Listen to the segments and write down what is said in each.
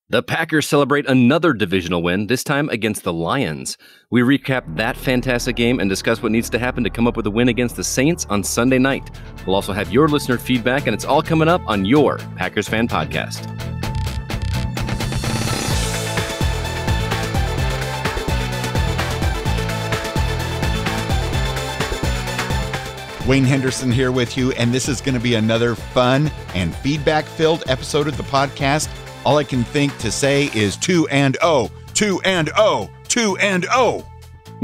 The Packers celebrate another divisional win, this time against the Lions. We recap that fantastic game and discuss what needs to happen to come up with a win against the Saints on Sunday night. We'll also have your listener feedback, and it's all coming up on your Packers Fan Podcast. Wayne Henderson here with you, and this is going to be another fun and feedback-filled episode of the podcast. All I can think to say is 2-0, 2-0,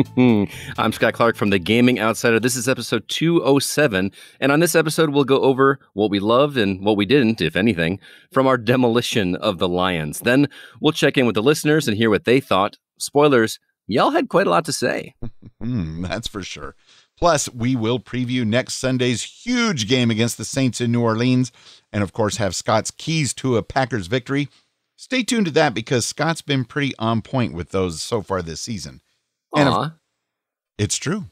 2-0. I'm Scott Clark from The Gaming Outsider. This is episode 207, and on this episode, we'll go over what we loved and what we didn't, if anything, from our demolition of the Lions. Then we'll check in with the listeners and hear what they thought. Spoilers, y'all had quite a lot to say. That's for sure. Plus, we will preview next Sunday's huge game against the Saints in New Orleans, and of course have Scott's keys to a Packers victory. Stay tuned to that because Scott's been pretty on point with those so far this season. And it's true.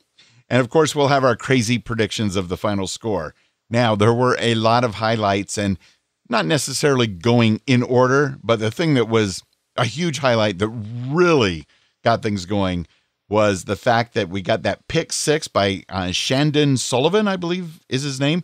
And of course, we'll have our crazy predictions of the final score. Now, there were a lot of highlights, and not necessarily going in order, but the thing that was a huge highlight that really got things going was the fact that we got that pick six by Shandon Sullivan, I believe is his name.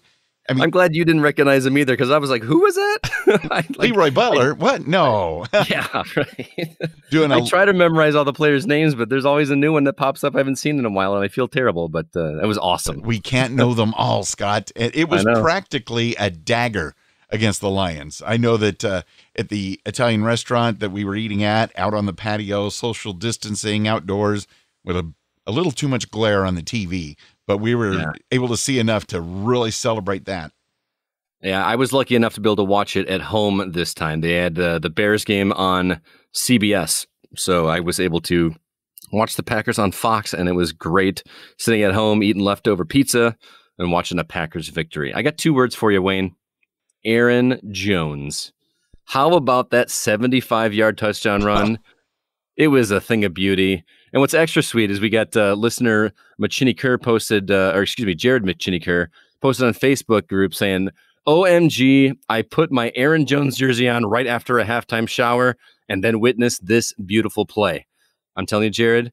I mean, I'm glad you didn't recognize him either, because I was like, who was that? Leroy Butler? What? No. Yeah, right. I try to memorize all the players' names, but there's always a new one that pops up I haven't seen in a while, and I feel terrible, but it was awesome. We can't know them all, Scott. It was practically a dagger against the Lions. I know that at the Italian restaurant that we were eating at, out on the patio, social distancing, outdoors, with a little too much glare on the TV, but we were able to see enough to really celebrate that. Yeah, I was lucky enough to be able to watch it at home this time. They had the Bears game on CBS, so I was able to watch the Packers on Fox, and it was great sitting at home, eating leftover pizza, and watching a Packers victory. I got two words for you, Wayne. Aaron Jones. How about that 75-yard touchdown run? It was a thing of beauty. And what's extra sweet is we got listener Jared McChinney-Kerr posted on Facebook group saying, OMG, I put my Aaron Jones jersey on right after a halftime shower and then witnessed this beautiful play. I'm telling you, Jared,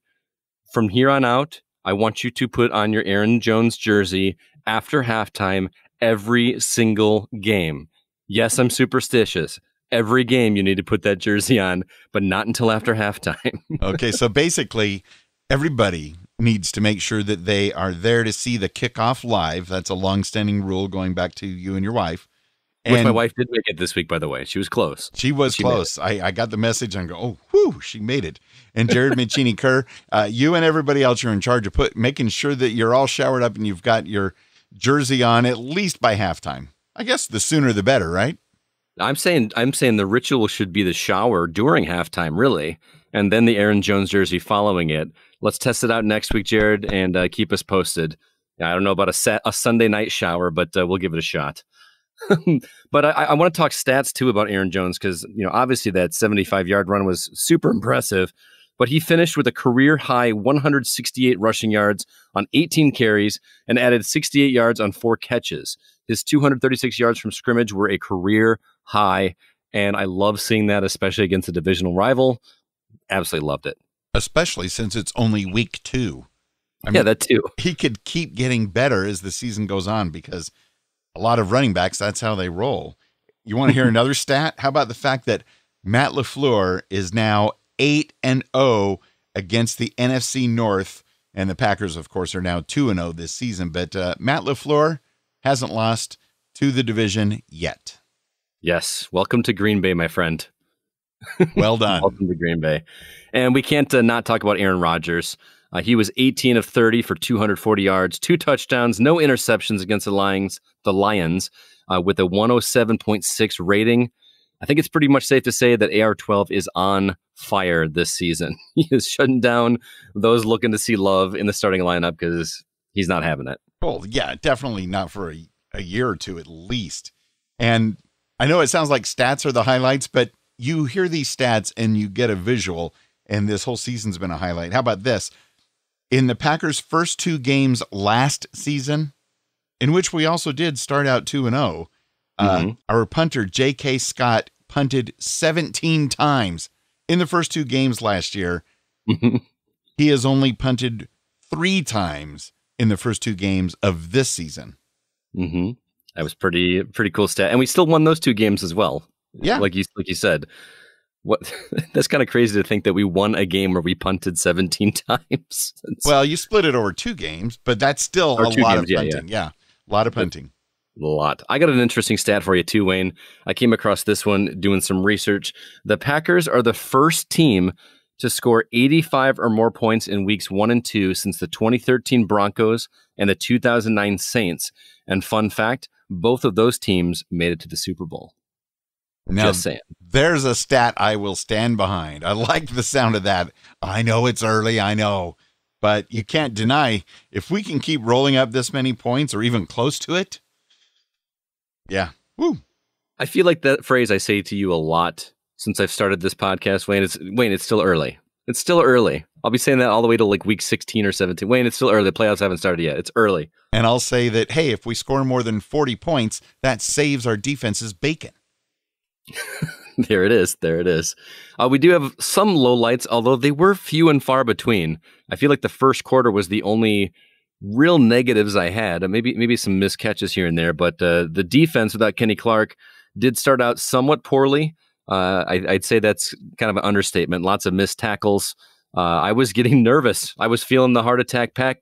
from here on out, I want you to put on your Aaron Jones jersey after halftime every single game. Yes, I'm superstitious. Every game you need to put that jersey on, but not until after halftime. Okay, so basically everybody needs to make sure that they are there to see the kickoff live. That's a long-standing rule going back to you and your wife. Which my wife did make it this week, by the way. She was close. She was close. I got the message and go, oh, whew, she made it. And Jared McChinney-Kerr, you and everybody else are in charge of making sure that you're all showered up and you've got your jersey on at least by halftime. I guess the sooner the better, right? I'm saying the ritual should be the shower during halftime, really, and then the Aaron Jones jersey following it. Let's test it out next week, Jared, and keep us posted. I don't know about a Sunday night shower, but we'll give it a shot. But I want to talk stats, too, about Aaron Jones because, obviously that 75-yard run was super impressive, but he finished with a career-high 168 rushing yards on 18 carries and added 68 yards on 4 catches. His 236 yards from scrimmage were a career high, and I love seeing that, especially against a divisional rival. Absolutely loved it. Especially since it's only week 2. That too. He could keep getting better as the season goes on because a lot of running backs, that's how they roll. You want to hear another stat? How about the fact that Matt LaFleur is now 8-0 against the NFC North, and the Packers, of course, are now 2-0 this season, but Matt LaFleur hasn't lost to the division yet. Yes. Welcome to Green Bay, my friend. Well done. Welcome to Green Bay. And we can't not talk about Aaron Rodgers. He was 18 of 30 for 240 yards, 2 touchdowns, no interceptions against the Lions, with a 107.6 rating. I think it's pretty much safe to say that AR-12 is on fire this season. He is shutting down those looking to see love in the starting lineup because he's not having it. Well, yeah, definitely not for a year or two at least. And I know it sounds like stats are the highlights, but you hear these stats and you get a visual, and this whole season's been a highlight. How about this? In the Packers' first 2 games last season, in which we also did start out 2-0, our punter, J.K. Scott, punted 17 times in the first 2 games last year. Mm-hmm. He has only punted 3 times in the first 2 games of this season. Mm-hmm. That was pretty cool stat. And we still won those 2 games as well. Yeah. Like you said. What that's kind of crazy to think that we won a game where we punted 17 times. Well, you split it over 2 games, but that's still a lot of punting. Yeah, a lot of punting. A lot. I got an interesting stat for you too, Wayne. I came across this one doing some research. The Packers are the first team to score 85 or more points in weeks 1 and 2 since the 2013 Broncos and the 2009 Saints. And fun fact, both of those teams made it to the Super Bowl. Now, just saying. There's a stat I will stand behind. I like the sound of that. I know it's early, I know. But you can't deny, if we can keep rolling up this many points or even close to it, yeah. Woo. I feel like that phrase I say to you a lot since I've started this podcast, Wayne, it's still early. It's still early. I'll be saying that all the way to like week 16 or 17. Wayne, it's still early. The playoffs haven't started yet. It's early. And I'll say that, hey, if we score more than 40 points, that saves our defense's bacon. There it is. We do have some lowlights, although they were few and far between. I feel like the first quarter was the only real negatives I had. Maybe some missed catches here and there, but the defense without Kenny Clark did start out somewhat poorly. I'd say that's kind of an understatement. Lots of missed tackles. I was getting nervous. I was feeling the heart attack pack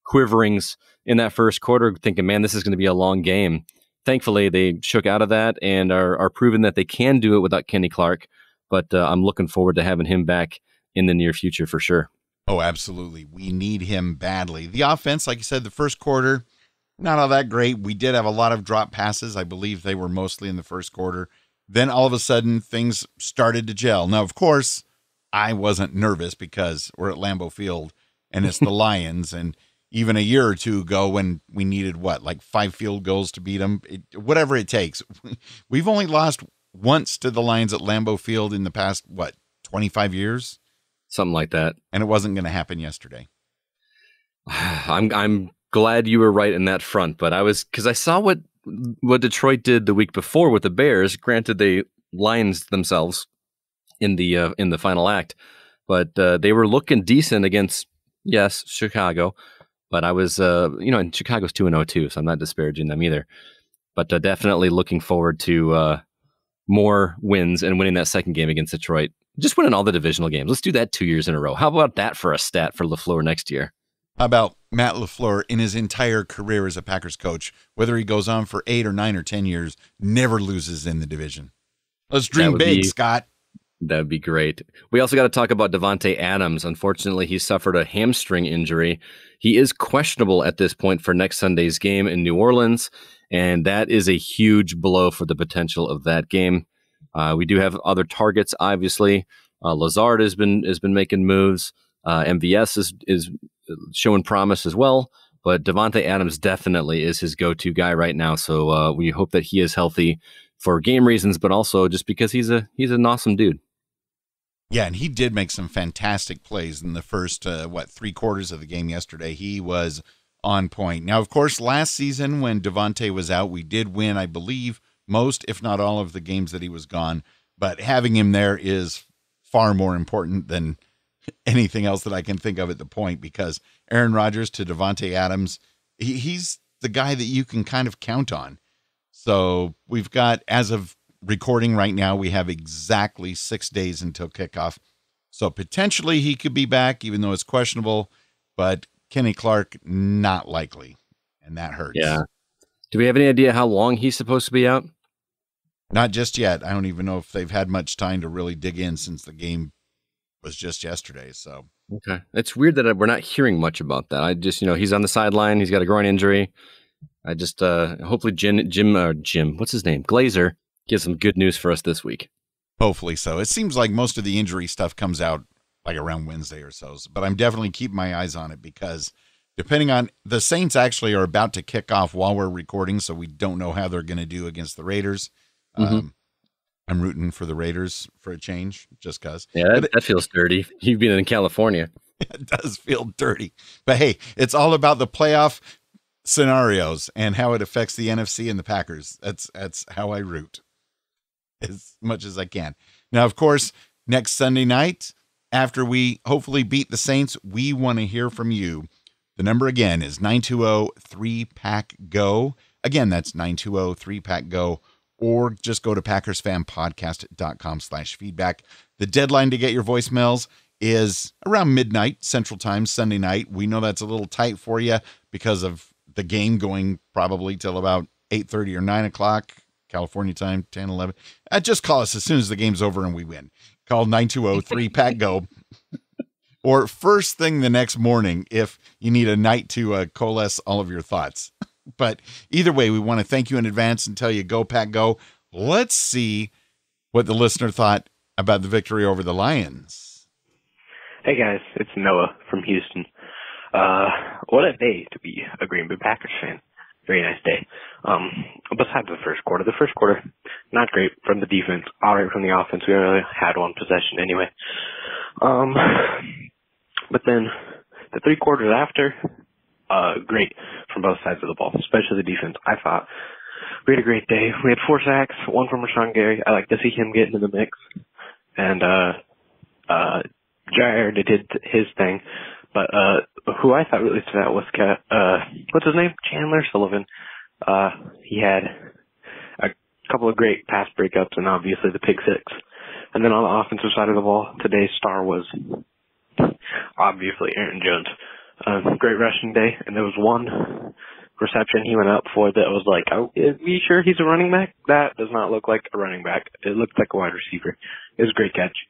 quiverings in that first quarter, thinking, man, this is going to be a long game. Thankfully, they shook out of that and are proving that they can do it without Kenny Clark. But I'm looking forward to having him back in the near future for sure. Oh, absolutely. We need him badly. The offense, like you said, the first quarter, not all that great. We did have a lot of drop passes. I believe they were mostly in the first quarter. Then all of a sudden, things started to gel. Now, of course, I wasn't nervous because we're at Lambeau Field and it's the Lions. And even a year or two ago when we needed, like 5 field goals to beat them, whatever it takes. We've only lost once to the Lions at Lambeau Field in the past, 25 years? Something like that. And it wasn't going to happen yesterday. I'm glad you were right in that front, but because I saw what Detroit did the week before with the Bears. Granted, they Lions themselves in the final act, but they were looking decent against, yes, Chicago. But I was, and Chicago's 2-0 too, so I'm not disparaging them either. But definitely looking forward to more wins and winning that second game against Detroit. Just winning all the divisional games. Let's do that 2 years in a row. How about that for a stat for LaFleur next year? How about Matt LaFleur in his entire career as a Packers coach, whether he goes on for 8 or 9 or 10 years, never loses in the division? Let's dream big, Scott. That'd be great. We also got to talk about Davante Adams. Unfortunately, he suffered a hamstring injury. He is questionable at this point for next Sunday's game in New Orleans, and that is a huge blow for the potential of that game. We do have other targets, obviously. Lazard has been making moves. MVS is showing promise as well, but Davante Adams definitely is his go-to guy right now. So we hope that he is healthy for game reasons, but also just because he's an awesome dude. Yeah, and he did make some fantastic plays in the first, 3 quarters of the game yesterday. He was on point. Now, of course, last season when Davante was out, we did win, I believe, most, if not all, of the games that he was gone. But having him there is far more important than anything else that I can think of at the point, because Aaron Rodgers to Davante Adams, he's the guy that you can kind of count on. So we've got, as of recording right now, we have exactly 6 days until kickoff. So potentially he could be back, even though it's questionable, but Kenny Clark, not likely. And that hurts. Yeah. Do we have any idea how long he's supposed to be out? Not just yet. I don't even know if they've had much time to really dig in since the game was just yesterday. So okay. It's weird that we're not hearing much about that. I just, he's on the sideline. He's got a groin injury. I just, hopefully Jim, what's his name? Glazer gives some good news for us this week. Hopefully so. It seems like most of the injury stuff comes out like around Wednesday or so, but I'm definitely keeping my eyes on it, because depending on the Saints actually are about to kick off while we're recording. So we don't know how they're going to do against the Raiders. Mm-hmm. I'm rooting for the Raiders for a change, just because. Yeah, that feels dirty. You've been in California. It does feel dirty. But hey, it's all about the playoff scenarios and how it affects the NFC and the Packers. That's how I root. as much as I can. Now, of course, next Sunday night, after we hopefully beat the Saints, we want to hear from you. The number again is 920-3PACK-GO. Again, that's 920-3PACK-GO, or just go to PackersFanPodcast.com/feedback. The deadline to get your voicemails is around midnight Central Time, Sunday night. We know that's a little tight for you because of the game going probably till about 8:30 or 9 o'clock, California time, 10, 11. Just call us as soon as the game's over and we win. Call 920-3PACK-GO. Or first thing the next morning if you need a night to coalesce all of your thoughts. But either way, we want to thank you in advance and tell you go, Pack, go. Let's see what the listener thought about the victory over the Lions. Hey, guys. It's Noah from Houston. What a day to be a Green Bay Packers fan. Very nice day. Besides the first quarter, not great from the defense, all right from the offense. We only had one possession anyway. But then the 3 quarters after, great from both sides of the ball, especially the defense. I thought we had a great day. We had 4 sacks, 1 from Rashawn Gary. I like to see him get into the mix. And Jair did his thing. But who I thought really stood out was what's his name? Chandler Sullivan. He had a couple of great pass breakups and obviously the pick 6. And then on the offensive side of the ball, today's star was obviously Aaron Jones. Great rushing day, and there was one reception he went up for that was like, oh, are you sure he's a running back? That does not look like a running back. It looked like a wide receiver. It was a great catch.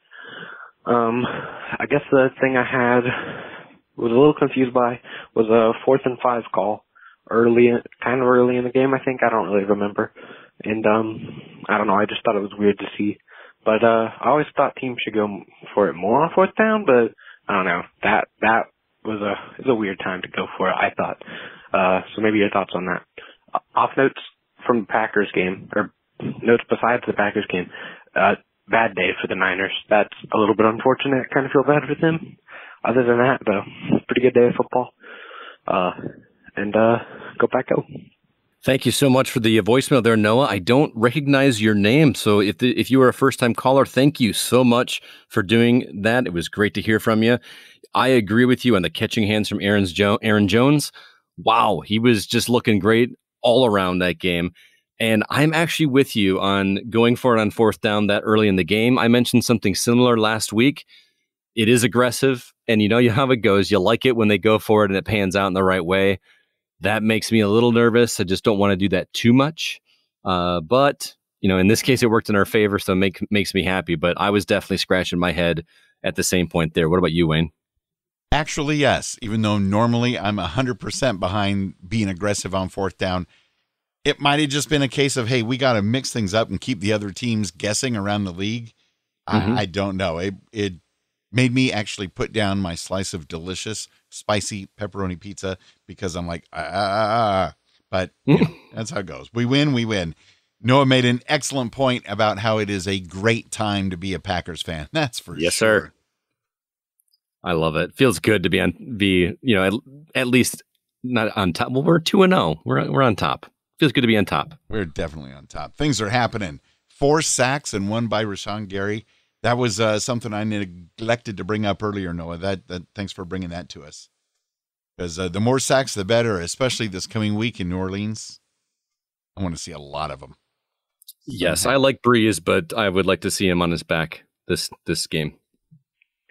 I guess the thing I had was a little confused by was a 4th and 5 call kind of early in the game, I think. I don't really remember. And I don't know, I just thought it was weird to see. But I always thought teams should go for it more on 4th down, but I don't know. That was a weird time to go for it, I thought. So maybe your thoughts on that. Off notes from the Packers game, or notes besides the Packers game, bad day for the Niners. That's a little bit unfortunate. I kind of feel bad for them. Other than that, though, pretty good day of football. And go Pack, go. Thank you so much for the voicemail there, Noah. I don't recognize your name, so if you were a first-time caller, thank you so much for doing that. It was great to hear from you. I agree with you on the catching hands from Aaron Jones. Wow, he was just looking great all around that game. And I'm actually with you on going for it on 4th down that early in the game. I mentioned something similar last week. It is aggressive, and you know how it goes. You like it when they go for it and it pans out in the right way. That makes me a little nervous. I just don't want to do that too much. But, you know, in this case, it worked in our favor, so it makes me happy. But I was definitely scratching my head at the same point there. What about you, Wayne? Actually, yes. Even though normally I'm 100% behind being aggressive on 4th down, it might have just been a case of, hey, we got to mix things up and keep the other teams guessing around the league. Mm-hmm. I don't know. It made me actually put down my slice of delicious, spicy pepperoni pizza because I'm like, But you know, that's how it goes. We win. Noah made an excellent point about how it is a great time to be a Packers fan. That's for sure. Yes, sir. I love it. Feels good to be at least not on top. Well, we're 2-0. We're on top. Feels good to be on top. We're definitely on top. Things are happening. 4 sacks and 1 by Rashawn Gary. That was something I neglected to bring up earlier, Noah. That thanks for bringing that to us. Because the more sacks, the better, especially this coming week in New Orleans. I want to see a lot of them. Yes, I like Breeze, but I would like to see him on his back this game.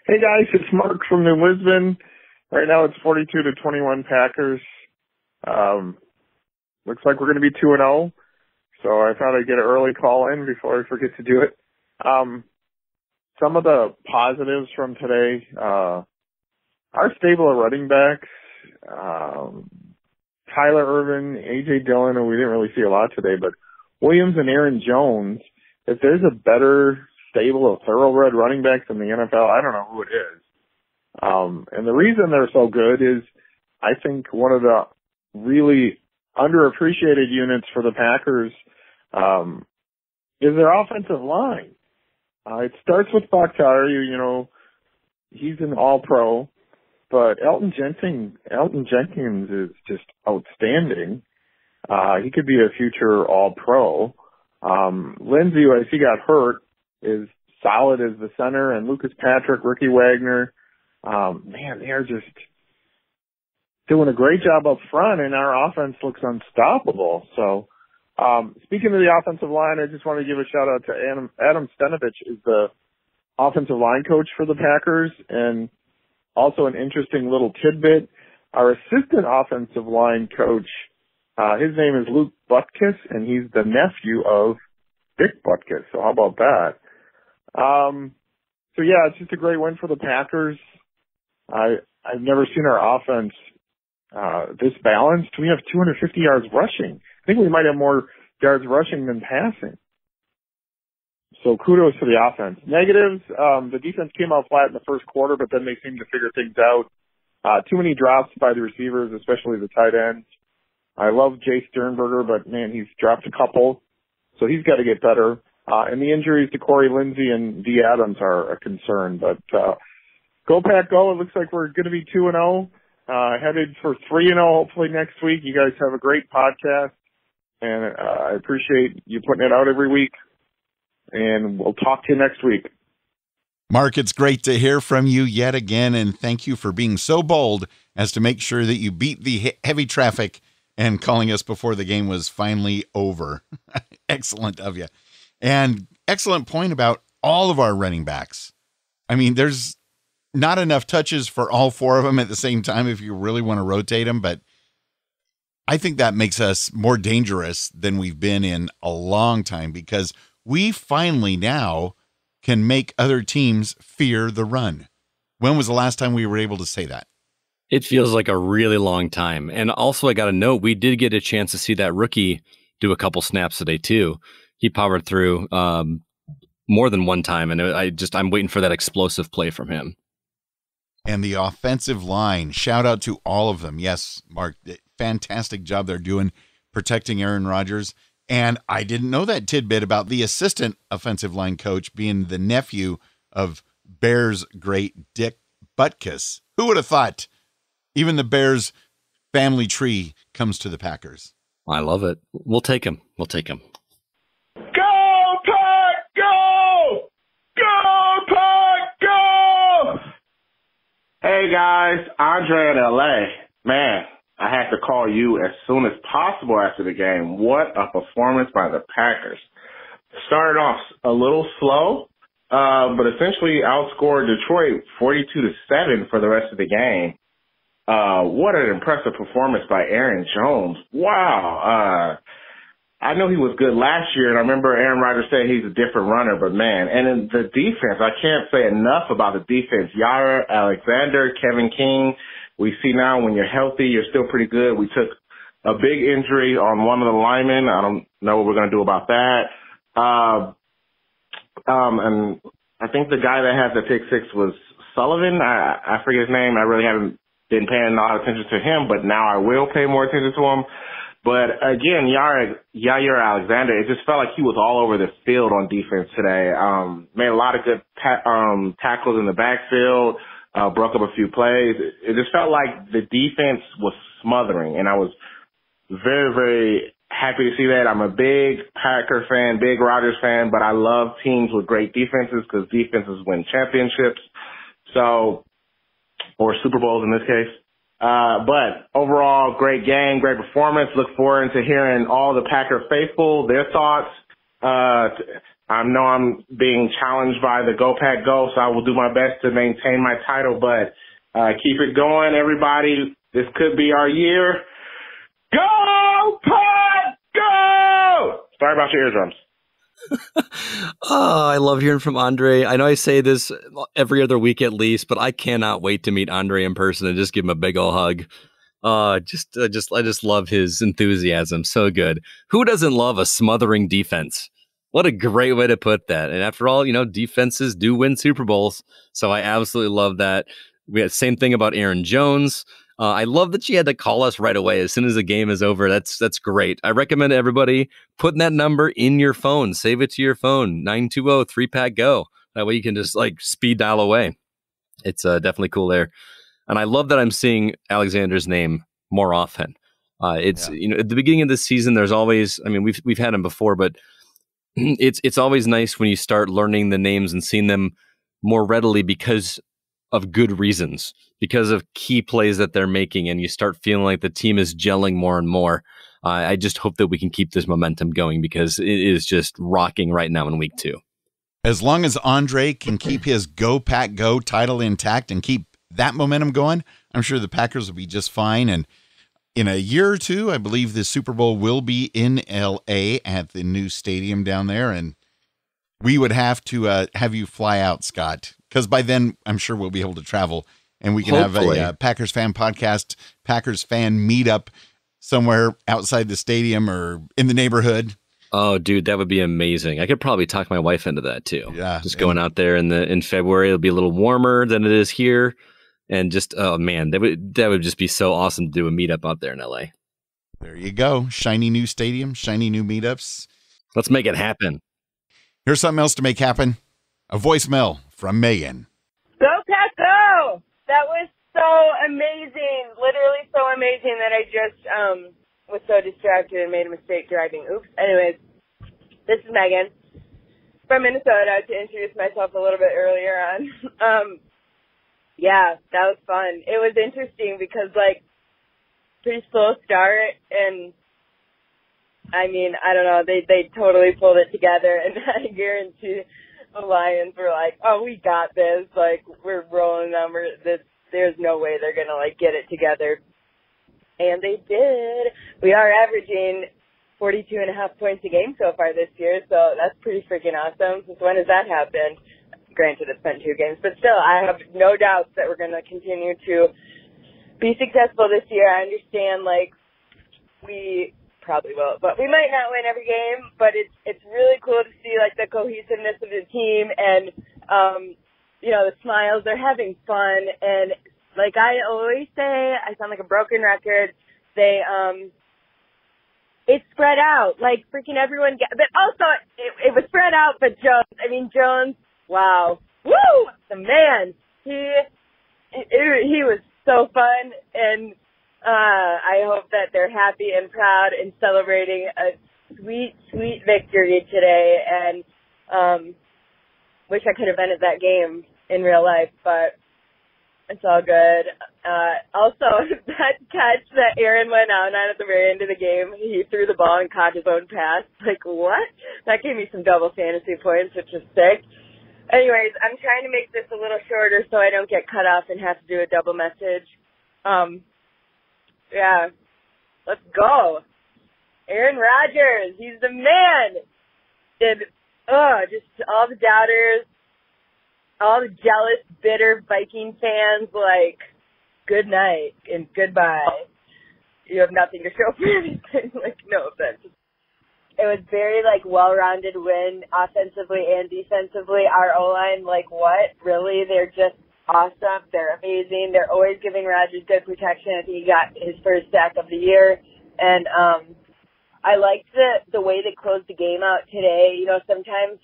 Hey guys, it's Mark from New Lisbon. Right now it's 42-21 Packers. Looks like we're going to be 2-0. So I thought I'd get an early call in before I forget to do it. Some of the positives from today, our stable of running backs, Tyler Irvin, A.J. Dillon, and we didn't really see a lot today, but Williams and Aaron Jones, if there's a better stable of thoroughbred running backs in the NFL, I don't know who it is. And the reason they're so good is I think one of the really underappreciated units for the Packers is their offensive line. It starts with Bakhtiari, he's an all-pro, but Elton Jenkins is just outstanding. He could be a future all-pro. Lindsey, who I see got hurt, is solid as the center, and Lucas Patrick, Ricky Wagner, man, they are just doing a great job up front, and our offense looks unstoppable. So, speaking of the offensive line, I just want to give a shout out to Adam Stenovich, is the offensive line coach for the Packers, and also an interesting little tidbit. Our assistant offensive line coach, his name is Luke Butkus, and he's the nephew of Dick Butkus. So how about that? So yeah, it's just a great win for the Packers. I've never seen our offense this balanced. We have 250 yards rushing. I think we might have more yards rushing than passing. So kudos to the offense. Negatives, the defense came out flat in the first quarter, but then they seemed to figure things out. Too many drops by the receivers, especially the tight ends. I love Jay Sternberger, but man, he's dropped a couple, so he's got to get better. And the injuries to Corey Lindsey and D. Adams are a concern. But go Pack go! It looks like we're going to be 2-0, headed for 3-0 hopefully next week. You guys have a great podcast, and I appreciate you putting it out every week. And we'll talk to you next week. Mark, it's great to hear from you yet again, and thank you for being so bold as to make sure that you beat the heavy traffic and calling us before the game was finally over. Excellent of you. And excellent point about all of our running backs. I mean, there's not enough touches for all four of them at the same time if you really want to rotate them, but I think that makes us more dangerous than we've been in a long time, because we finally now can make other teams fear the run. When was the last time we were able to say that? It feels like a really long time. And also, I got to note, we did get a chance to see that rookie do a couple snaps today, too. He powered through more than one time, and I'm waiting for that explosive play from him. And the offensive line, shout out to all of them. Yes, Mark, fantastic job they're doing protecting Aaron Rodgers. And I didn't know that tidbit about the assistant offensive line coach being the nephew of Bears great Dick Butkus. Who would have thought? Even the Bears family tree comes to the Packers. I love it. We'll take him. We'll take him. Go, Pack, go! Go, Pack, go! Hey, guys. Andre in L.A. Man, I had to call you as soon as possible after the game. What a performance by the Packers. Started off a little slow, but essentially outscored Detroit 42-7 for the rest of the game. What an impressive performance by Aaron Jones. Wow. I know he was good last year, and I remember Aaron Rodgers saying he's a different runner, but man, and in the defense, I can't say enough about the defense. Yair Alexander, Kevin King, we see now when you're healthy, you're still pretty good. We took a big injury on one of the linemen. I don't know what we're going to do about that. And I think the guy that had the pick six was Sullivan. I forget his name. I really haven't been paying a lot of attention to him, but now I will pay more attention to him. But again, Yair Alexander, it just felt like he was all over the field on defense today. Made a lot of good tackles in the backfield, broke up a few plays. It just felt like the defense was smothering, and I was very, very happy to see that. I'm a big Packer fan, big Rodgers fan, but I love teams with great defenses because defenses win championships. So, or Super Bowls in this case. But overall, great game, great performance. Look forward to hearing all the Packer faithful, their thoughts. I know I'm being challenged by the Go Pack Go, so I will do my best to maintain my title, but keep it going, everybody. This could be our year. Go Pack Go! Sorry about your eardrums. Oh, I love hearing from Andre. I know I say this every other week at least, but I cannot wait to meet Andre in person and just give him a big old hug. I just love his enthusiasm. So good. Who doesn't love a smothering defense? What a great way to put that. And after all, defenses do win Super Bowls. So I absolutely love that. We had the same thing about Aaron Jones. I love that she had to call us right away as soon as the game is over. That's great. I recommend everybody putting that number in your phone. Save it to your phone, 920-3PACK-GO. That way you can just speed dial away. It's definitely cool there. And I love that I'm seeing Alexander's name more often. At the beginning of the season, there's always, we've had him before, but It's always nice when you start learning the names and seeing them more readily because of good reasons, because of key plays that they're making, and you start feeling like the team is gelling more and more. I just hope that we can keep this momentum going because it is just rocking right now in week 2. As long as Andre can keep his Go Pack Go title intact and keep that momentum going, I'm sure the Packers will be just fine. And in a year or two, I believe the Super Bowl will be in L.A. at the new stadium down there. And we would have to have you fly out, Scott, because by then I'm sure we'll be able to travel and we can Hopefully. have a Packers Fan Podcast, Packers Fan Meetup somewhere outside the stadium or in the neighborhood. Oh, dude, that would be amazing. I could probably talk my wife into that too. Yeah. Just going out there in February, it'll be a little warmer than it is here. And just, oh man, that would just be so awesome to do a meetup out there in LA. There you go. Shiny new stadium, shiny new meetups. Let's make it happen. Here's something else to make happen. A voicemail from Megan. Go Pack Go! That was so amazing. Literally so amazing that I just was so distracted and made a mistake driving. Oops. Anyways, this is Megan from Minnesota, to introduce myself a little bit earlier on. Yeah, that was fun. It was interesting because, like, pretty slow start, and I mean, I don't know, they totally pulled it together, and I guarantee the Lions were like, oh, we got this, like, we're rolling them, there's no way they're gonna, like, get it together. And they did. We are averaging 42.5 points a game so far this year, so that's pretty freaking awesome. Since when has that happened? Granted, it's been 2 games, but still, I have no doubts that we're going to continue to be successful this year. I understand, like, we probably will, but we might not win every game, but it's really cool to see, like, the cohesiveness of the team and, you know, the smiles. They're having fun, and like I always say, I sound like a broken record, it's spread out, like, freaking everyone but also, it was spread out, but Jones, wow. Woo! The man. He was so fun, and I hope that they're happy and proud and celebrating a sweet, sweet victory today, and wish I could have ended that game in real life, but it's all good. Also, that catch that Aaron went out on at the very end of the game, he threw the ball and caught his own pass. Like, what? That gave me some double fantasy points, which is sick. Anyways, I'm trying to make this a little shorter so I don't get cut off and have to do a double message. Yeah, let's go. Aaron Rodgers, he's the man. Just all the doubters, all the jealous, bitter Viking fans, like, good night and goodbye. You have nothing to show for anything. Like, no offense. It was very, like, well-rounded win offensively and defensively. Our O-line, like, what? Really? They're just awesome. They're amazing. They're always giving Rodgers good protection. I think he got his first sack of the year. And I liked the way they closed the game out today. You know, sometimes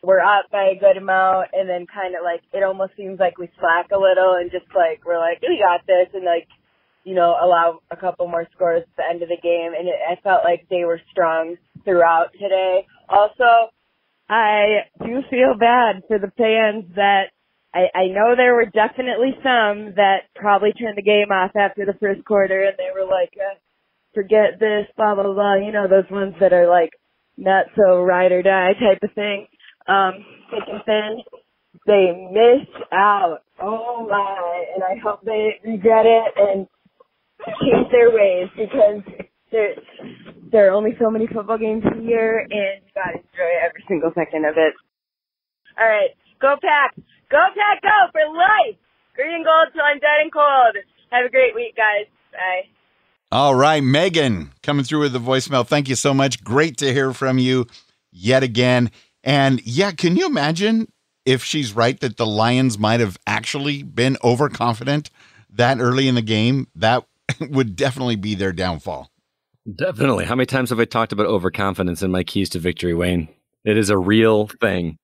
we're up by a good amount, and then kind of, like, it almost seems like we slack a little and just, like, we're like, we got this, and, like, you know, allow a couple more scores at the end of the game. And I felt like they were strong throughout today. Also, I do feel bad for the fans that I know there were definitely some that probably turned the game off after the first quarter, and they were like, forget this, blah, blah, blah. You know, those ones that are, like, not so ride or die type of thing. Thinking fans, they missed out. Oh my! And I hope they regret it and change their ways, because there are only so many football games a year, and you gotta enjoy every single second of it. All right, go Pack! Go Pack, go for life! Green and gold till I'm dead and cold. Have a great week, guys. Bye. All right, Megan, coming through with the voicemail. Thank you so much. Great to hear from you yet again. And yeah, can you imagine if she's right that the Lions might have actually been overconfident that early in the game? That would definitely be their downfall. Definitely. How many times have I talked about overconfidence in my keys to victory, Wayne? It is a real thing.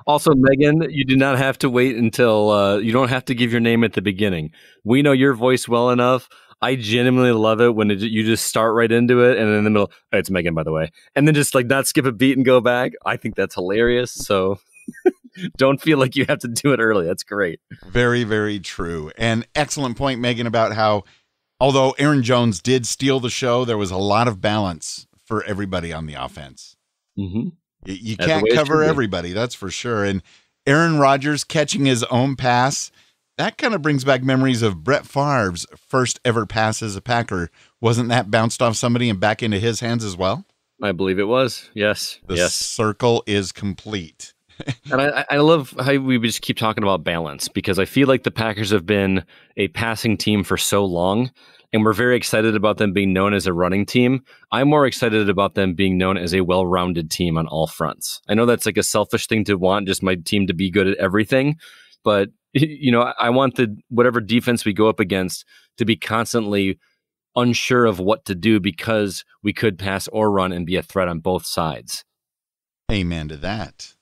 Also, Megan, you do not have to wait until you don't have to give your name at the beginning. We know your voice well enough. I genuinely love it when you just start right into it, and then in the middle, oh, it's Megan, by the way, and then just like not skip a beat and go back. I think that's hilarious. So don't feel like you have to do it early. That's great. Very, very true. And excellent point, Megan, about how although Aaron Jones did steal the show, there was a lot of balance for everybody on the offense. Mm-hmm. You can't cover everybody, that's for sure. And Aaron Rodgers catching his own pass, that kind of brings back memories of Brett Favre's first ever pass as a Packer. Wasn't that bounced off somebody and back into his hands as well? I believe it was. Yes. The circle is complete. And I love how we just keep talking about balance, because I feel like the Packers have been a passing team for so long, and we're very excited about them being known as a running team. I'm more excited about them being known as a well-rounded team on all fronts. I know that's like a selfish thing to want, just my team to be good at everything, but I want whatever defense we go up against to be constantly unsure of what to do, because we could pass or run and be a threat on both sides. Amen to that.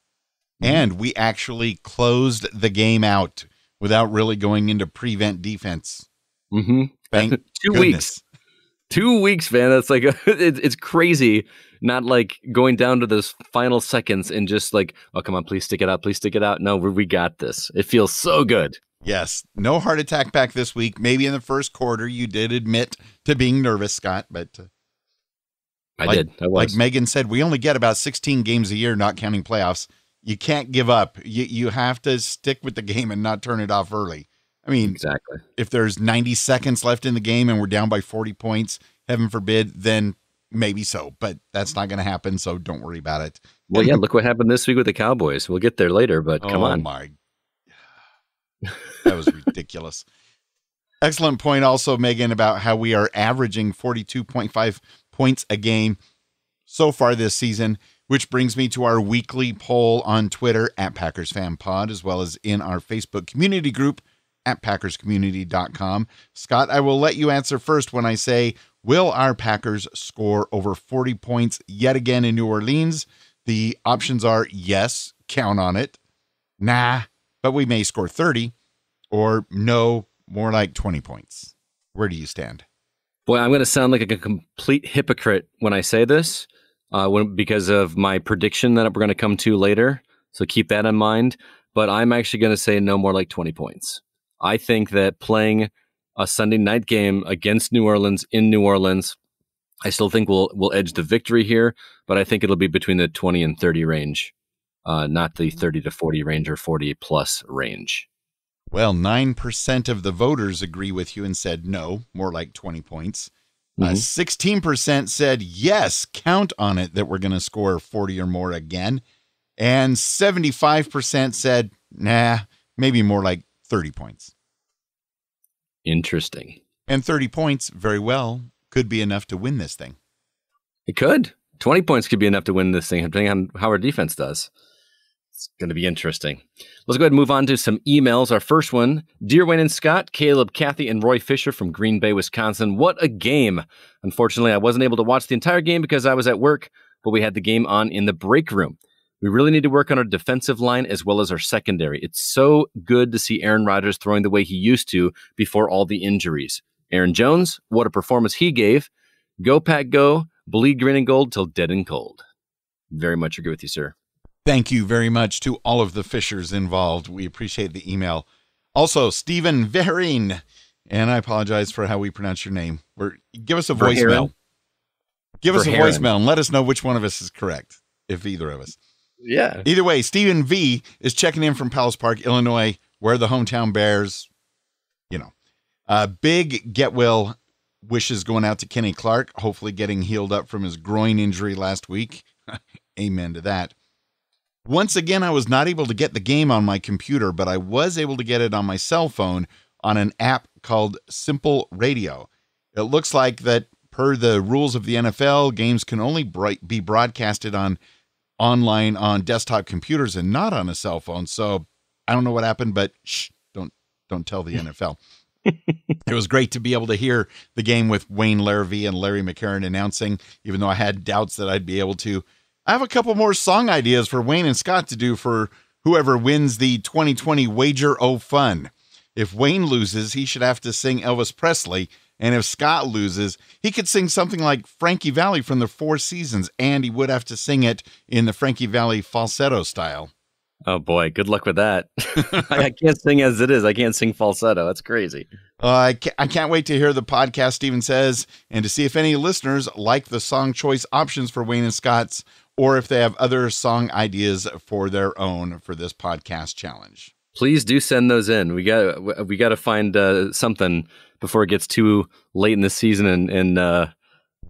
And we actually closed the game out without really going into prevent defense. Mm-hmm. Thank 2 goodness. weeks. 2 weeks, man. That's like it's crazy. Not like going down to those final seconds and just like, oh, come on, please stick it out. Please stick it out. No, we got this. It feels so good. Yes. No heart attack back this week. Maybe in the first quarter you did admit to being nervous, Scott, but I did. I was. Like Megan said, we only get about 16 games a year, not counting playoffs. You can't give up. You have to stick with the game and not turn it off early. I mean, exactly. If there's 90 seconds left in the game and we're down by 40 points, heaven forbid, then maybe so. But that's not going to happen, so don't worry about it. Well, yeah, look what happened this week with the Cowboys. We'll get there later, but come on. That was ridiculous. Excellent point also, Megan, about how we are averaging 42.5 points a game so far this season, which brings me to our weekly poll on Twitter at Packers Fan Pod, as well as in our Facebook community group at PackersCommunity.com. Scott, I will let you answer first when I say, will our Packers score over 40 points yet again in New Orleans? The options are yes, count on it, nah, but we may score 30, or no, more like 20 points. Where do you stand? Boy, I'm going to sound like a complete hypocrite when I say this, because of my prediction that we're going to come to later. So keep that in mind. But I'm actually going to say no more like 20 points. I think that playing a Sunday night game against New Orleans in New Orleans, I still think we'll edge the victory here, but I think it'll be between the 20 and 30 range, not the 30 to 40 range or 40 plus range. Well, 9% of the voters agree with you and said no, more like 20 points. 16% said yes, count on it that we're going to score 40 or more again. And 75% said, nah, maybe more like 30 points. Interesting. And 30 points, very well, could be enough to win this thing. It could. 20 points could be enough to win this thing, depending on how our defense does. It's going to be interesting. Let's go ahead and move on to some emails. Our first one, Dear Wayne and Scott, Caleb, Kathy, and Roy Fisher from Green Bay, Wisconsin. What a game. Unfortunately, I wasn't able to watch the entire game because I was at work, but we had the game on in the break room. We really need to work on our defensive line as well as our secondary. It's so good to see Aaron Rodgers throwing the way he used to before all the injuries. Aaron Jones, what a performance he gave. Go, Pack, go. Bleed green and gold till dead and cold. Very much agree with you, sir. Thank you very much to all of the Fishers involved. We appreciate the email. Also, Stephen Vereen, and I apologize for how we pronounce your name. Give us a voicemail. Give us a voicemail and let us know which one of us is correct, if either of us. Yeah. Either way, Stephen V is checking in from Palace Park, Illinois, where the hometown Bears, big get well wishes going out to Kenny Clark, hopefully getting healed up from his groin injury last week. Amen to that. Once again, I was not able to get the game on my computer, but I was able to get it on my cell phone on an app called Simple Radio. It looks like that per the rules of the NFL, games can only be broadcasted online on desktop computers and not on a cell phone. So I don't know what happened, but don't tell the NFL. It was great to be able to hear the game with Wayne Larrivee and Larry McCarron announcing, even though I had doubts that I'd be able to. I have a couple more song ideas for Wayne and Scott to do for whoever wins the 2020 Wager O Fun. If Wayne loses, he should have to sing Elvis Presley And if Scott loses, he could sing something like Frankie Valli from the Four Seasons, and he would have to sing it in the Frankie Valli falsetto style. Oh boy, good luck with that. I can't sing as it is. I can't sing falsetto. That's crazy. I can't wait to hear the podcast Steven says and to see if any listeners like the song choice options for Wayne and Scott's, or if they have other song ideas for their own for this podcast challenge. Please do send those in. We got to find something before it gets too late in the season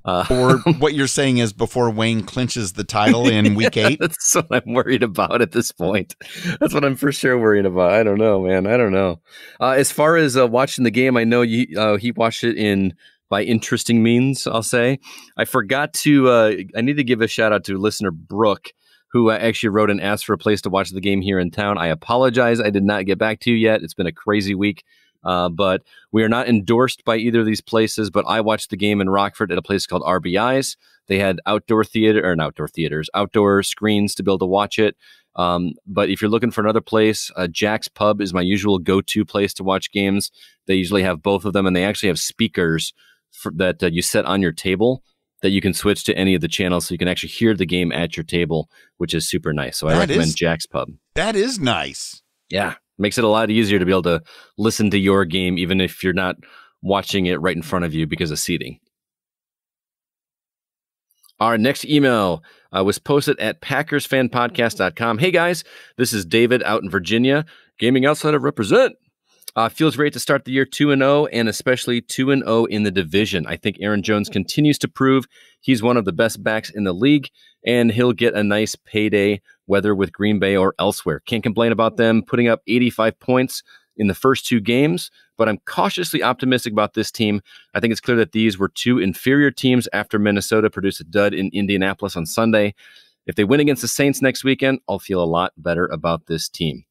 or what you're saying is before Wayne clinches the title in week 8. That's what I'm worried about at this point. That's what I'm for sure worried about. I don't know, man. I don't know. As far as watching the game, I know he watched it by interesting means, I'll say. I forgot to, I need to give a shout out to listener Brooke, who actually wrote and asked for a place to watch the game here in town. I apologize. I did not get back to you yet. It's been a crazy week. But we are not endorsed by either of these places, but I watched the game in Rockford at a place called RBI's. They had outdoor screens to be able to watch it. But if you're looking for another place, Jack's Pub is my usual go-to place to watch games. They usually have both of them, and they actually have speakers that you set on your table that you can switch to any of the channels so you can actually hear the game at your table, which is super nice. So I recommend Jack's Pub. That is nice. Yeah. Makes it a lot easier to be able to listen to your game, even if you're not watching it right in front of you because of seating. Our next email was posted at PackersFanPodcast.com. Hey guys, this is David out in Virginia. Gaming Outsider represent. Feels great to start the year 2-0 and especially 2-0 in the division. I think Aaron Jones continues to prove he's one of the best backs in the league, and he'll get a nice payday, whether with Green Bay or elsewhere. Can't complain about them putting up 85 points in the first 2 games, but I'm cautiously optimistic about this team. I think it's clear that these were 2 inferior teams after Minnesota produced a dud in Indianapolis on Sunday. If they win against the Saints next weekend, I'll feel a lot better about this team.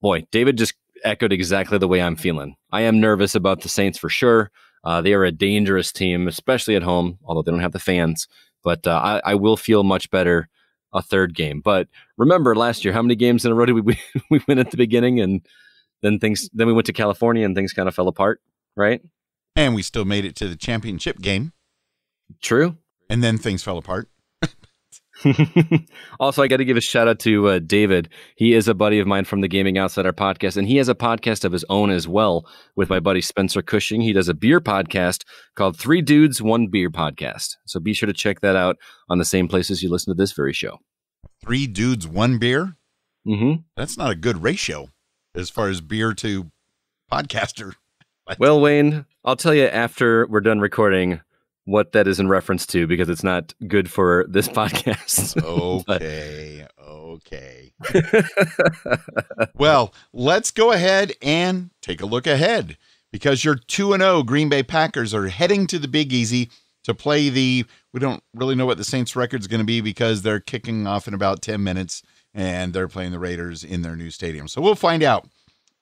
Boy, David just echoed exactly the way I'm feeling. I am nervous about the Saints for sure. They are a dangerous team, especially at home, although they don't have the fans. But I will feel much better a third game. But remember last year, how many games in a row did we win at the beginning, and then we went to California and things kind of fell apart, right? And we still made it to the championship game. True. And then things fell apart. Also, I got to give a shout out to David. He is a buddy of mine from the Gaming Outsider podcast, and he has a podcast of his own as well with my buddy Spencer Cushing. He does a beer podcast called 3 Dudes, 1 Beer Podcast. So be sure to check that out on the same places you listen to this very show. 3 Dudes, 1 Beer? Mm-hmm. That's not a good ratio as far as beer to podcaster. Well, Wayne, I'll tell you after we're done recording what that is in reference to, because it's not good for this podcast. Okay. Well, let's go ahead and take a look ahead, because your 2-0 Green Bay Packers are heading to the Big Easy to play we don't really know what the Saints record is going to be because they're kicking off in about 10 minutes and they're playing the Raiders in their new stadium. So we'll find out,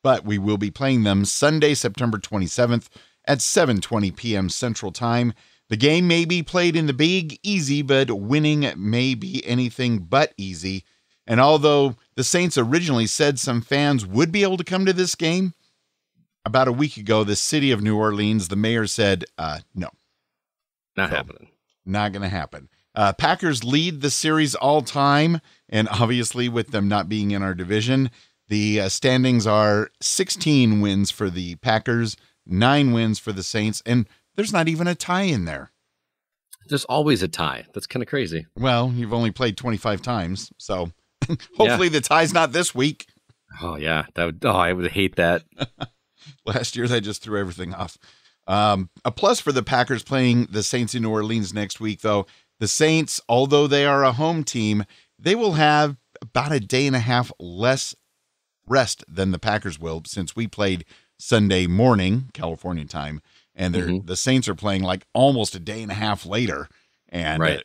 but we will be playing them Sunday, September 27th at 7:20 p.m. Central Time. The game may be played in the Big Easy, but winning may be anything but easy. And although the Saints originally said some fans would be able to come to this game, about a week ago, the city of New Orleans, the mayor said, no. Not happening. Not going to happen. Packers lead the series all time, and obviously with them not being in our division, the standings are 16 wins for the Packers, 9 wins for the Saints, and there's not even a tie in there. There's always a tie. That's kind of crazy. Well, you've only played 25 times, so hopefully the tie's not this week. Oh, yeah. I would hate that. Last year, they just threw everything off. A plus for the Packers playing the Saints in New Orleans next week, though. The Saints, although they are a home team, they will have about a day and a half less rest than the Packers will, since we played Sunday morning, California time. And the Saints are playing like almost a day and a half later, and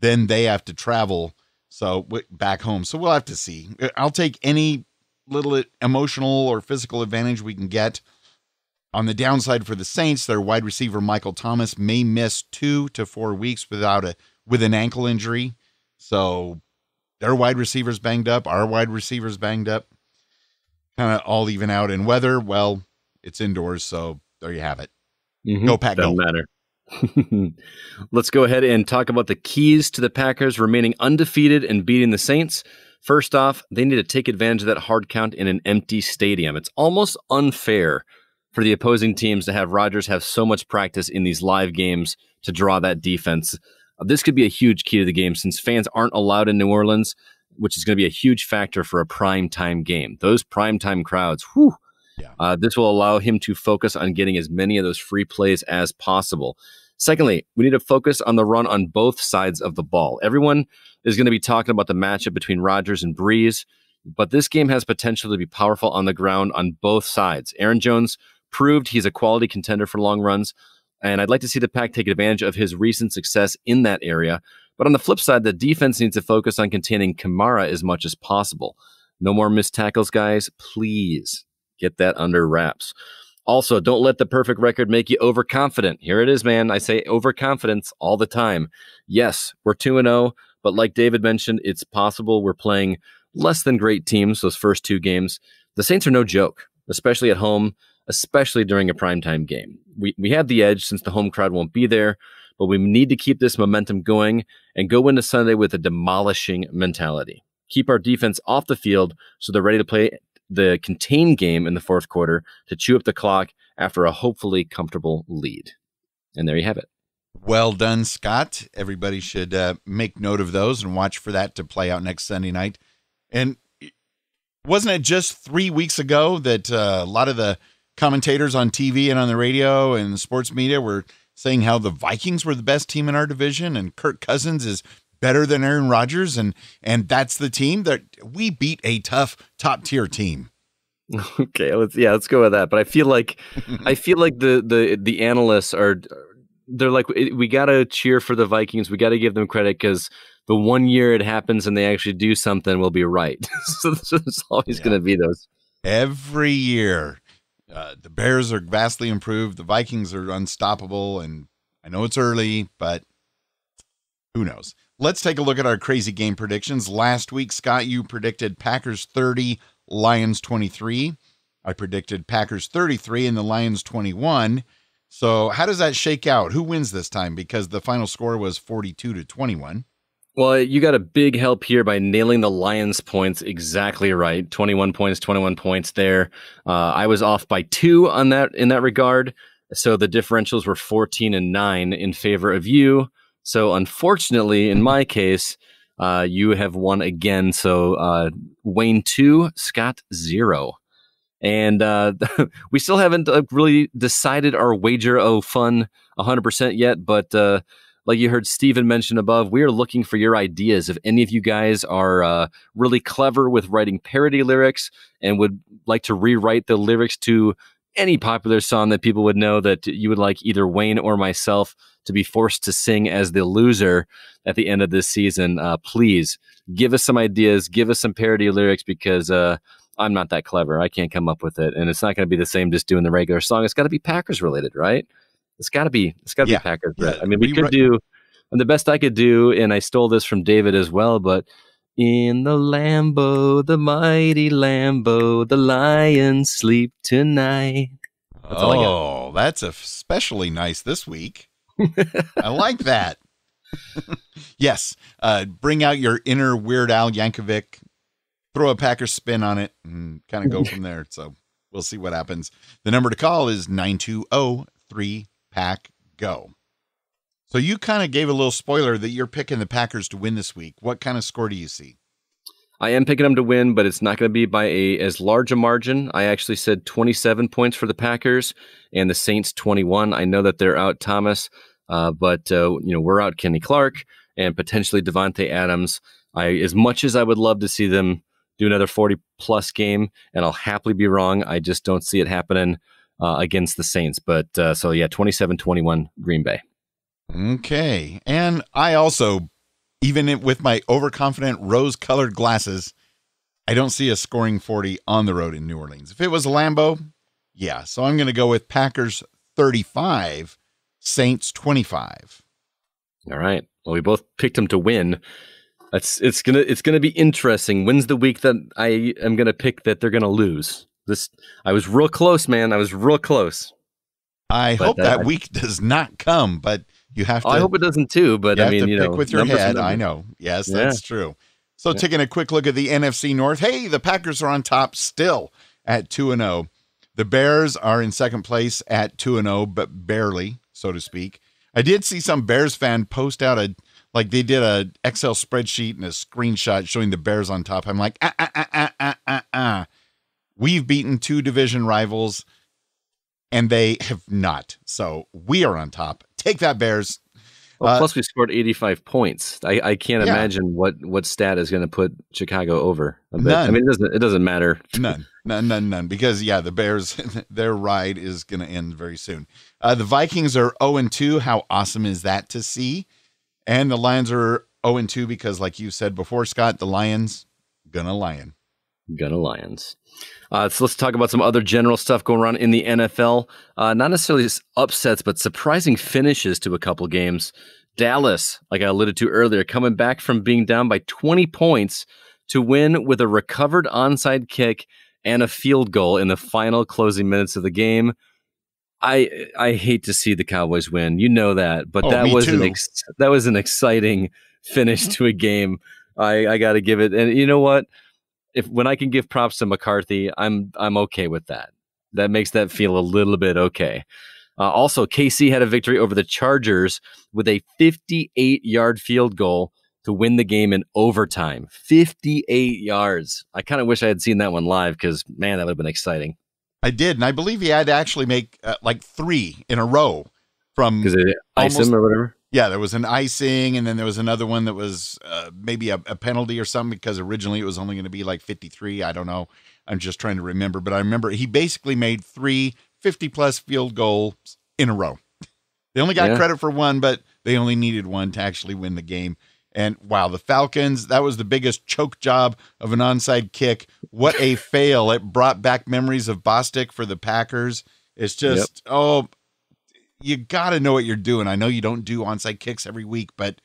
then they have to travel back home. So we'll have to see. I'll take any little emotional or physical advantage we can get. On the downside for the Saints, their wide receiver Michael Thomas may miss 2 to 4 weeks with an ankle injury. So their wide receivers banged up, our wide receivers banged up. Kind of all even out in weather. Well, it's indoors, so there you have it. Go Pack, Doesn't go. matter. Let's go ahead and talk about the keys to the Packers remaining undefeated and beating the Saints. First off, they need to take advantage of that hard count in an empty stadium. It's almost unfair for the opposing teams to have Rodgers have so much practice in these live games to draw that defense. This could be a huge key to the game since fans aren't allowed in New Orleans, which is going to be a huge factor for a primetime game. Those primetime crowds, this will allow him to focus on getting as many of those free plays as possible. Secondly, we need to focus on the run on both sides of the ball. Everyone is going to be talking about the matchup between Rodgers and Breeze, but this game has potential to be powerful on the ground on both sides. Aaron Jones proved he's a quality contender for long runs, and I'd like to see the Pack take advantage of his recent success in that area. But on the flip side, the defense needs to focus on containing Kamara as much as possible. No more missed tackles, guys. Please get that under wraps. Also, don't let the perfect record make you overconfident. Here it is, man. I say overconfidence all the time. Yes, we're 2-0, but like David mentioned, it's possible we're playing less than great teams those first two games. The Saints are no joke, especially at home, especially during a primetime game. We have the edge since the home crowd won't be there, but we need to keep this momentum going and go into Sunday with a demolishing mentality. Keep our defense off the field so they're ready to play the contained game in the fourth quarter to chew up the clock after a hopefully comfortable lead. And there you have it. Well done, Scott. Everybody should make note of those and watch for that to play out next Sunday night. And wasn't it just 3 weeks ago that a lot of the commentators on TV and on the radio and the sports media were saying how the Vikings were the best team in our division and Kirk Cousins is better than Aaron Rodgers, and that's the team that we beat a tough top-tier team. Okay, let's go with that. But I feel like the analysts they're like, we got to cheer for the Vikings. We got to give them credit because the 1 year it happens and they actually do something, we'll be right. so there's always going to be those. Every year, the Bears are vastly improved. The Vikings are unstoppable, and I know it's early, but who knows? Let's take a look at our crazy game predictions. Last week, Scott, you predicted Packers 30, Lions 23. I predicted Packers 33 and the Lions 21. So how does that shake out? Who wins this time? Because the final score was 42-21. Well, you got a big help here by nailing the Lions points exactly right. 21 points there. I was off by 2 on that in that regard. So the differentials were 14 and 9 in favor of you. So unfortunately, in my case, you have won again. So Wayne 2, Scott 0. And we still haven't really decided our wager fun 100% yet. But like you heard Steven mention above, we are looking for your ideas. If any of you guys are really clever with writing parody lyrics and would like to rewrite the lyrics to any popular song that people would know that you would like either Wayne or myself to be forced to sing as the loser at the end of this season, please give us some ideas, give us some parody lyrics because I'm not that clever. I can't come up with it. And it's not going to be the same just doing the regular song. It's got to be Packers related, right? It's got to be Packers related. I mean, we could do, and the best I could do, and I stole this from David as well, but in the Lambeau, the mighty Lambeau, the Lions sleep tonight. That's especially nice this week. I like that. Yes. Bring out your inner Weird Al Yankovic, throw a Packers spin on it, and kind of go from there. So we'll see what happens. The number to call is 920-3-PACK-GO. So you kind of gave a little spoiler that you're picking the Packers to win this week. What kind of score do you see? I am picking them to win, but it's not going to be by as large a margin. I actually said 27 points for the Packers and the Saints 21. I know that they're out Thomas, but we're out Kenny Clark and potentially Devontae Adams. As much as I would love to see them do another 40-plus game, and I'll happily be wrong, I just don't see it happening against the Saints. But 27-21 Green Bay. Okay. And I also, even with my overconfident rose-colored glasses, I don't see a scoring 40 on the road in New Orleans. If it was a Lambeau, yeah. So I'm going to go with Packers 35, Saints 25. All right. Well, we both picked them to win. It's gonna be interesting. When's the week that I am gonna pick that they're gonna lose? I was real close, man. I was real close. I hope that week does not come, but you have to. I hope it doesn't too, but you I mean, have to pick with your head. I know. Yes, that's true. So taking a quick look at the NFC North. Hey, the Packers are on top still at 2-0. The Bears are in second place at 2-0, but barely, so to speak. I did see some Bears fan post out they did a Excel spreadsheet and a screenshot showing the Bears on top. I'm like, We've beaten 2 division rivals, and they have not. So we are on top. Take that, Bears. Well, plus we scored 85 points. I can't imagine what stat is going to put Chicago over. None. I mean, it doesn't matter. None. Because the Bears, their ride is going to end very soon. The Vikings are 0-2. How awesome is that to see? And the Lions are 0-2 because, like you said before, Scott, the Lions gonna lion. Gonna Lions. So let's talk about some other general stuff going on in the NFL. Not necessarily upsets, but surprising finishes to a couple games. Dallas, like I alluded to earlier, coming back from being down by 20 points to win with a recovered onside kick and a field goal in the final closing minutes of the game. I hate to see the Cowboys win. You know that, but that was an exciting finish to a game. I got to give it. And you know what? When I can give props to McCarthy, I'm okay with that. That makes that feel a little bit okay. Also, KC had a victory over the Chargers with a 58-yard field goal to win the game in overtime. 58 yards. I kind of wish I had seen that one live because, man, that would have been exciting. I did, and I believe he had to actually make 3 in a row from because they iced him or whatever. Yeah, there was an icing, and then there was another one that was maybe a penalty or something because originally it was only going to be like 53. I don't know. I'm just trying to remember, but I remember he basically made 3 50-plus field goals in a row. They only got credit for one, but they only needed one to actually win the game. And wow, the Falcons, that was the biggest choke job of an onside kick. What a fail. It brought back memories of Bostic for the Packers. It's just, you got to know what you're doing. I know you don't do onside kicks every week, but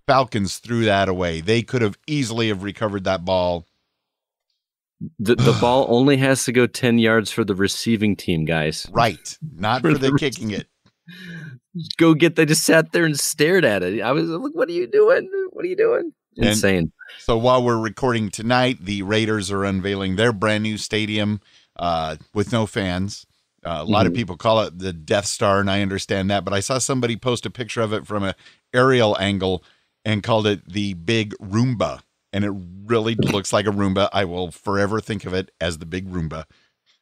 Falcons threw that away. They could have easily have recovered that ball. The ball only has to go 10 yards for the receiving team, guys. Right. Not for the kicking it. They just sat there and stared at it. I was like, what are you doing? What are you doing? Insane. And so while we're recording tonight, the Raiders are unveiling their brand new stadium with no fans. A lot of people call it the Death Star, and I understand that. But I saw somebody post a picture of it from an aerial angle and called it the Big Roomba. And it really looks like a Roomba. I will forever think of it as the Big Roomba.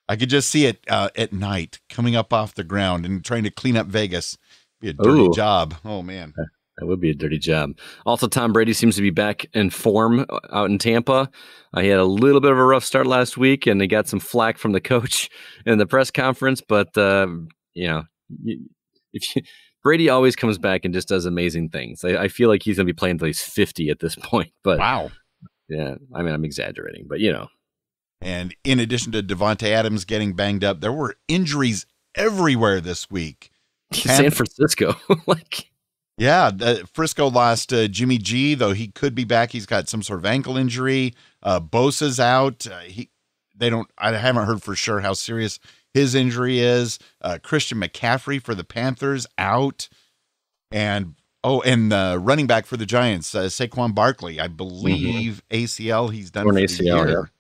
I could just see it at night coming up off the ground and trying to clean up Vegas. Be a dirty job. Oh, man. That would be a dirty job. Also, Tom Brady seems to be back in form out in Tampa. He had a little bit of a rough start last week, and he got some flack from the coach in the press conference. But, Brady always comes back and just does amazing things. I feel like he's going to be playing until he's 50 at this point. But wow. Yeah, I mean, I'm exaggerating, but And in addition to Devontae Adams getting banged up, there were injuries everywhere this week. San Francisco. Frisco lost Jimmy G, though he could be back. He's got some sort of ankle injury. Bosa's out. I haven't heard for sure how serious his injury is. Christian McCaffrey for the Panthers out. And the running back for the Giants, Saquon Barkley, I believe ACL. He's done for the year.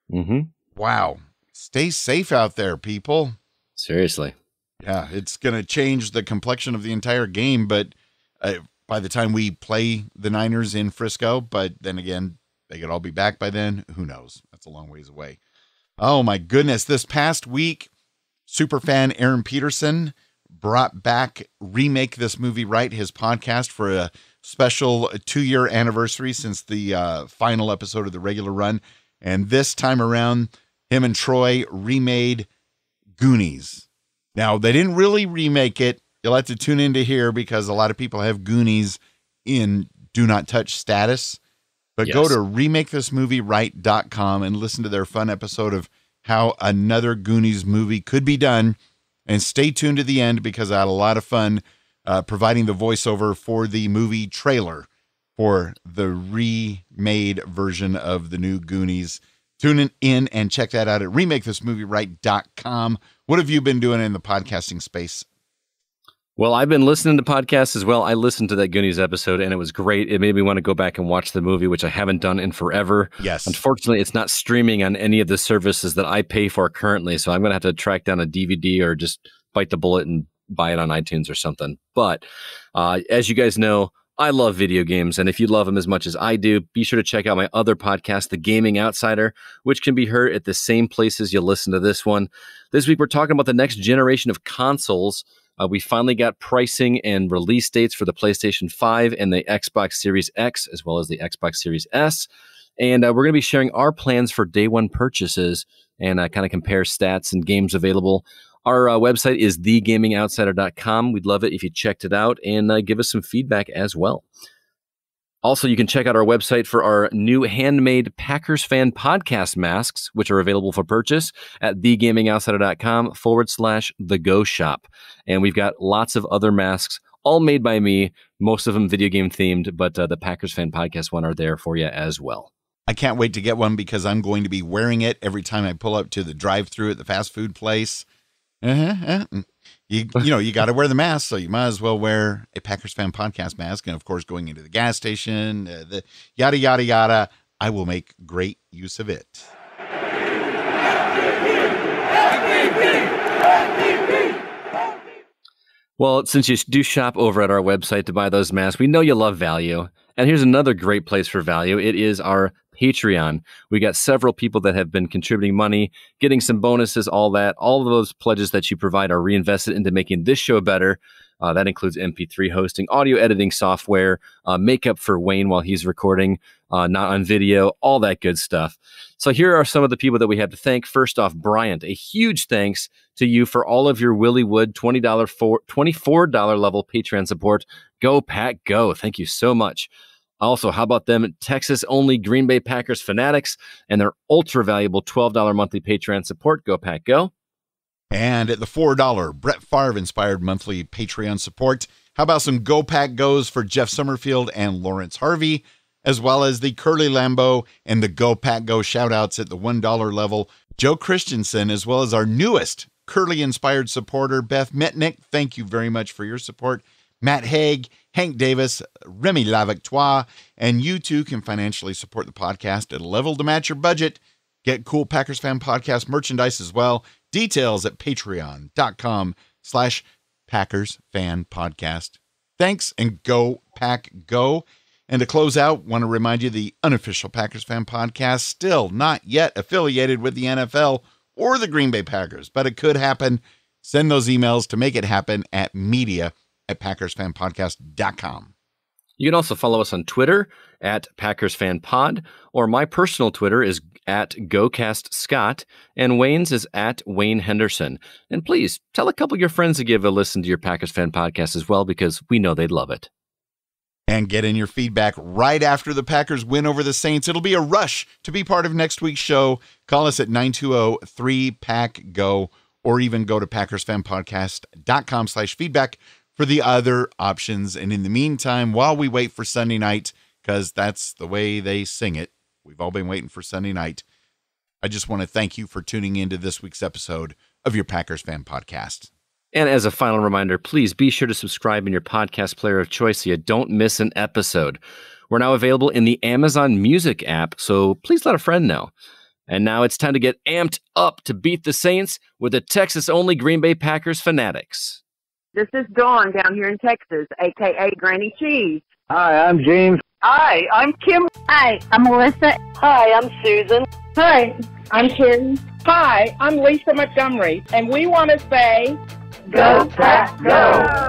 Yeah. Mm-hmm. Wow. Stay safe out there, people. Seriously. Yeah, it's going to change the complexion of the entire game, but by the time we play the Niners in Frisco, but then again, they could all be back by then. Who knows? That's a long ways away. Oh, my goodness. This past week, superfan Aaron Peterson brought back Remake This Movie Right, his podcast, for a special 2-year anniversary since the final episode of the regular run. And this time around, him and Troy remade Goonies. Now, they didn't really remake it. You'll have to tune in to hear because a lot of people have Goonies in Do Not Touch status. But go to RemakeThisMovieRight.com and listen to their fun episode of how another Goonies movie could be done. And stay tuned to the end because I had a lot of fun providing the voiceover for the movie trailer for the remade version of the new Goonies. Tune in and check that out at RemakeThisMovieRight.com. What have you been doing in the podcasting space? Well, I've been listening to podcasts as well. I listened to that Goonies episode, and it was great. It made me want to go back and watch the movie, which I haven't done in forever. Yes. Unfortunately, it's not streaming on any of the services that I pay for currently, so I'm going to have to track down a DVD or just bite the bullet and buy it on iTunes or something. But as you guys know, I love video games, and if you love them as much as I do, be sure to check out my other podcast, The Gaming Outsider, which can be heard at the same places you'll listen to this one. This week, we're talking about the next generation of consoles. We finally got pricing and release dates for the PlayStation 5 and the Xbox Series X, as well as the Xbox Series S. And we're going to be sharing our plans for day one purchases and kind of compare stats and games available. Our website is thegamingoutsider.com. We'd love it if you checked it out and give us some feedback as well. Also, you can check out our website for our new handmade Packers Fan Podcast masks, which are available for purchase at thegamingoutsider.com/thego-shop. And we've got lots of other masks, all made by me, most of them video game themed, but the Packers Fan Podcast one are there for you as well. I can't wait to get one because I'm going to be wearing it every time I pull up to the drive-thru at the fast food place. You got to wear the mask, so you might as well wear a Packers Fan Podcast mask. And of course, going into the gas station, the yada, yada, yada, I will make great use of it. Well, since you do shop over at our website to buy those masks, we know you love value. And here's another great place for value. It is our Patreon. We got several people that have been contributing money, getting some bonuses, all that. All of those pledges that you provide are reinvested into making this show better. That includes MP3 hosting, audio editing software, makeup for Wayne while he's recording, not on video, all that good stuff. So here are some of the people that we have to thank. First off, Bryant, a huge thanks to you for all of your Willie Wood $24 level Patreon support. Go Pack Go. Thank you so much. Also, how about them Texas-only Green Bay Packers fanatics and their ultra-valuable $12 monthly Patreon support? Go Pack Go. And at the $4 Brett Favre-inspired monthly Patreon support, how about some Go Pack Goes for Jeff Summerfield and Lawrence Harvey, as well as the Curly Lambeau and the Go Pack Go shout-outs at the $1 level, Joe Christensen, as well as our newest Curly-inspired supporter, Beth Mitnick. Thank you very much for your support. Matt Haig, Hank Davis, Remy Lavictoire, and you too can financially support the podcast at a level to match your budget. Get cool Packers Fan Podcast merchandise as well. Details at patreon.com/Packers Fan Podcast. Thanks, and Go Pack Go. And to close out, want to remind you the Unofficial Packers Fan Podcast, still not yet affiliated with the NFL or the Green Bay Packers, but it could happen. Send those emails to make it happen at media@PackersFanPodcast.com. You can also follow us on Twitter at PackersFanPod, or my personal Twitter is at GoCastScott, and Wayne's is at Wayne Henderson. And please tell a couple of your friends to give a listen to your Packers Fan Podcast as well, because we know they'd love it. And get in your feedback right after the Packers win over the Saints. It'll be a rush to be part of next week's show. Call us at 920-3PACK-GO, or even go to PackersFanPodcast.com/feedback for the other options. And in the meantime, while we wait for Sunday night, because that's the way they sing it, we've all been waiting for Sunday night, I just want to thank you for tuning into this week's episode of your Packers Fan Podcast. And as a final reminder, please be sure to subscribe in your podcast player of choice so you don't miss an episode. We're now available in the Amazon Music app, so please let a friend know. And now it's time to get amped up to beat the Saints with the Texas-only Green Bay Packers fanatics. This is Dawn down here in Texas, a.k.a. Granny Cheese. Hi, I'm James. Hi, I'm Kim. Hi, I'm Melissa. Hi, I'm Susan. Hi, I'm Carrie. Hi, I'm Lisa Montgomery, and we want to say, Go Pack Go!